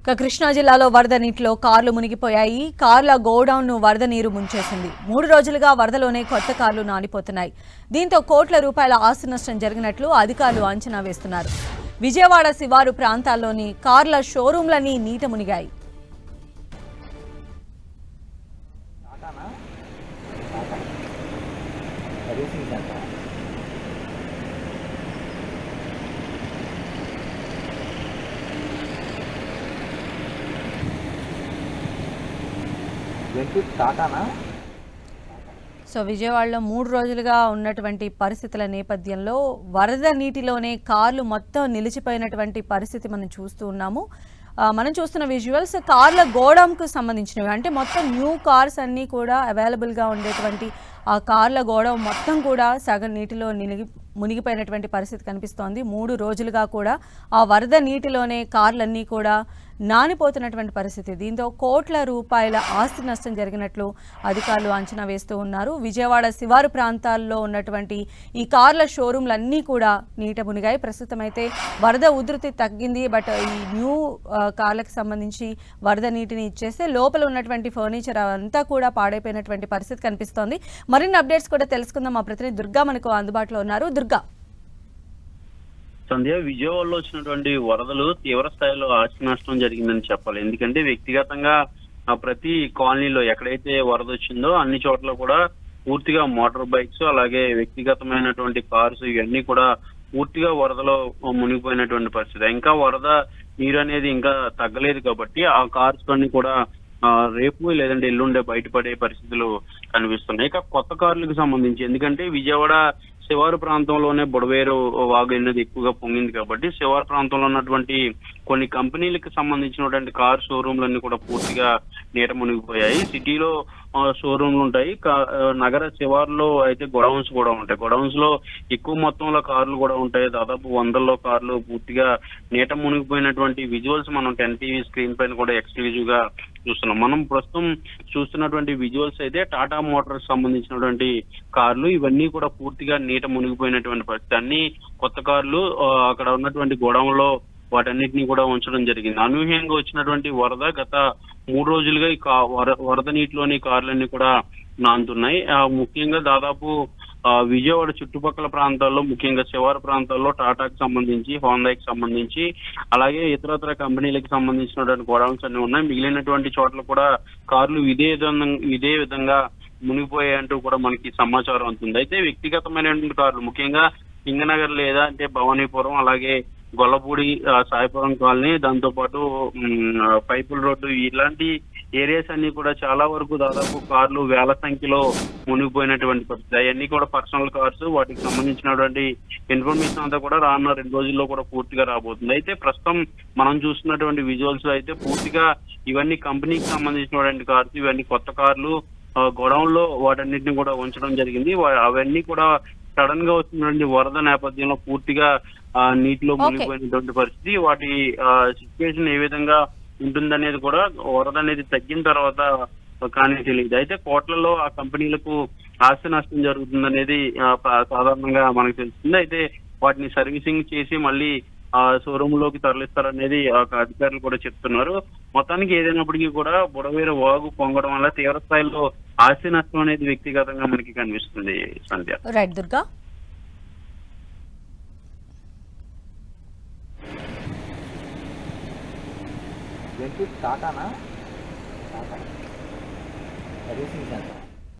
కృష్ణా జిల్లాలో వరద నీటిలో కార్లు మునిగిపోయాయి. కార్ల గోడౌన్ ను వరద నీరు ముంచేసింది. 3 రోజులుగా వరదలోనే కొత్త కార్లు నానిపోతున్నాయి. దీంతో కోట్ల రూపాయల ఆస్తి నష్టం జరిగినట్లు అధికారులు అంచనా వేస్తున్నారు. విజయవాడ శివారు ప్రాంతాల్లోని కార్ల షోరూంలన్నీ నీట మునిగాయి. సో విజయవాడలో 3 రోజులుగా ఉన్నటువంటి పరిస్థితుల నేపథ్యంలో వరద నీటిలోనే కార్లు మొత్తం నిలిచిపోయినటువంటి పరిస్థితి మనం చూస్తూ ఉన్నాము. మనం చూస్తున్న విజువల్స్ కార్ల గోడౌన్కు సంబంధించినవి. అంటే మొత్తం న్యూ కార్స్ అన్నీ కూడా అవైలబుల్గా ఉండేటువంటి ఆ కార్ల గోడౌన్ మొత్తం కూడా సగం నీటిలో మునిగిపోయినటువంటి పరిస్థితి కనిపిస్తోంది. 3 రోజులుగా కూడా ఆ వరద నీటిలోనే కార్లన్నీ కూడా నానిపోతున్నటువంటి పరిస్థితి. దీంతో కోట్ల రూపాయల ఆస్తి నష్టం జరిగినట్లు అధికారులు అంచనా వేస్తూ ఉన్నారు. విజయవాడ శివారు ప్రాంతాల్లో ఉన్నటువంటి ఈ కార్ల షోరూంలన్నీ కూడా నీట మునిగాయి. ప్రస్తుతం అయితే వరద ఉధృతి తగ్గింది. బట్ ఈ న్యూ కార్లకు సంబంధించి వరద నీటిని ఇచ్చేస్తే లోపల ఉన్నటువంటి ఫర్నిచర్ అంతా కూడా పాడైపోయినటువంటి పరిస్థితి కనిపిస్తోంది. మరిన్ని అప్డేట్స్ కూడా తెలుసుకుందాం. మా ప్రతినిధి దుర్గా మనకు అందుబాటులో ఉన్నారు. దుర్గా, సంధ్య, విజయవాడలో వచ్చినటువంటి వరదలు తీవ్ర స్థాయిలో ఆస్తి నష్టం జరిగిందని చెప్పాలి. ఎందుకంటే వ్యక్తిగతంగా ప్రతి కాలనీలో ఎక్కడైతే వరద వచ్చిందో అన్ని చోట్ల కూడా పూర్తిగా మోటార్ బైక్స్, అలాగే వ్యక్తిగతమైనటువంటి కార్స్ ఇవన్నీ కూడా పూర్తిగా వరదలో మునిగిపోయినటువంటి పరిస్థితి. ఇంకా వరద నీరు అనేది ఇంకా తగ్గలేదు కాబట్టి ఆ కార్స్ అన్ని కూడా రేపు లేదంటే ఎల్లుండే బయటపడే పరిస్థితులు కనిపిస్తున్నాయి. ఇక కొత్త కార్లకు సంబంధించి, ఎందుకంటే విజయవాడ శివారు ప్రాంతంలోనే బుడవేరు వాగు అనేది ఎక్కువగా పొంగింది కాబట్టి శివారు ప్రాంతంలో ఉన్నటువంటి కొన్ని కంపెనీలకు సంబంధించినటువంటి కార్ షోరూంలన్నీ కూడా పూర్తిగా నీట మునిగిపోయాయి. సిటీలో షోరూంలు ఉంటాయి, నగర శివారులో అయితే గొడౌన్స్ కూడా ఉంటాయి. గొడౌన్స్ లో ఎక్కువ మొత్తంలో కార్లు కూడా ఉంటాయి. దాదాపు 100లో కార్లు పూర్తిగా నీట మునిగిపోయినటువంటి విజువల్స్ మనం 10 టీవీ స్క్రీన్ పైన కూడా ఎక్స్క్లూజివ్ గా చూస్తున్నాం. మనం ప్రస్తుతం చూస్తున్నటువంటి విజువల్స్ అయితే టాటా మోటార్స్ సంబంధించినటువంటి కార్లు ఇవన్నీ కూడా పూర్తిగా నీట మునిగిపోయినటువంటి పరిస్థితి. అన్ని కొత్త కార్లు అక్కడ ఉన్నటువంటి గోడౌన్ లో వాటన్నిటిని కూడా ఉంచడం జరిగింది. అనూహ్యంగా వచ్చినటువంటి వరద గత 3 రోజులుగా ఈ వరద నీటిలోని కార్లన్నీ కూడా నానుతున్నాయి. ముఖ్యంగా దాదాపు విజయవాడ చుట్టుపక్కల ప్రాంతాల్లో, ముఖ్యంగా శివారు ప్రాంతాల్లో టాటాకి సంబంధించి, హోండాకి సంబంధించి, అలాగే ఇతరత్ర కంపెనీలకు సంబంధించినటువంటి గోడౌన్స్ అన్ని ఉన్నాయి. మిగిలినటువంటి చోట్ల కూడా కార్లు ఇదే విధంగా మునిగిపోయాయంటూ కూడా మనకి సమాచారం అందుతుంది. అయితే వ్యక్తిగతమైనటువంటి కార్లు ముఖ్యంగా సింగనగర్ లేదా అంటే భవానీపురం, అలాగే గొల్లపూడి, సాయిపురం కాలనీ, దాంతో పాటు పైపుల్ రోడ్డు ఇలాంటి ఏరియాస్ అన్ని కూడా చాలా వరకు దాదాపు కార్లు వేల సంఖ్యలో మునిగిపోయినటువంటి పరిస్థితి. అవన్నీ కూడా పర్సనల్ కార్స్, వాటికి సంబంధించినటువంటి ఇన్ఫర్మేషన్ అంతా కూడా రానున్న 2 రోజుల్లో కూడా పూర్తిగా రాబోతుంది. అయితే ప్రస్తుతం మనం చూస్తున్నటువంటి విజువల్స్ లో అయితే పూర్తిగా ఇవన్నీ కంపెనీకి సంబంధించినటువంటి కార్స్, ఇవన్నీ కొత్త కార్లు గోడౌన్ లో వాటన్నిటిని కూడా ఉంచడం జరిగింది. అవన్నీ కూడా సడన్ గా వస్తున్నటువంటి వరద నేపథ్యంలో పూర్తిగా నీటిలో మునిగిపోయినటువంటి పరిస్థితి. వాటి సిచ్యువేషన్ ఏ విధంగా ఉంటుందనేది కూడా వరద అనేది తగ్గిన తర్వాత కానీ తెలియదు. అయితే కోట్లలో ఆ కంపెనీలకు ఆస్తి నష్టం జరుగుతుందనేది సాధారణంగా మనకు తెలుస్తుంది. అయితే వాటిని సర్వీసింగ్ చేసి మళ్ళీ షోరూమ్ లోకి తరలిస్తారనేది అధికారులు కూడా చెప్తున్నారు. మొత్తానికి ఏదైనప్పటికీ కూడా బుడవేరు వాగు పొంగడం వల్ల తీవ్ర స్థాయిలో ఆస్తి నష్టం అనేది వ్యక్తిగతంగా మనకి కనిపిస్తుంది. సంధ్య, రైట్ దుర్గా. టాటానా సర్వీసింగ్ సెంటర్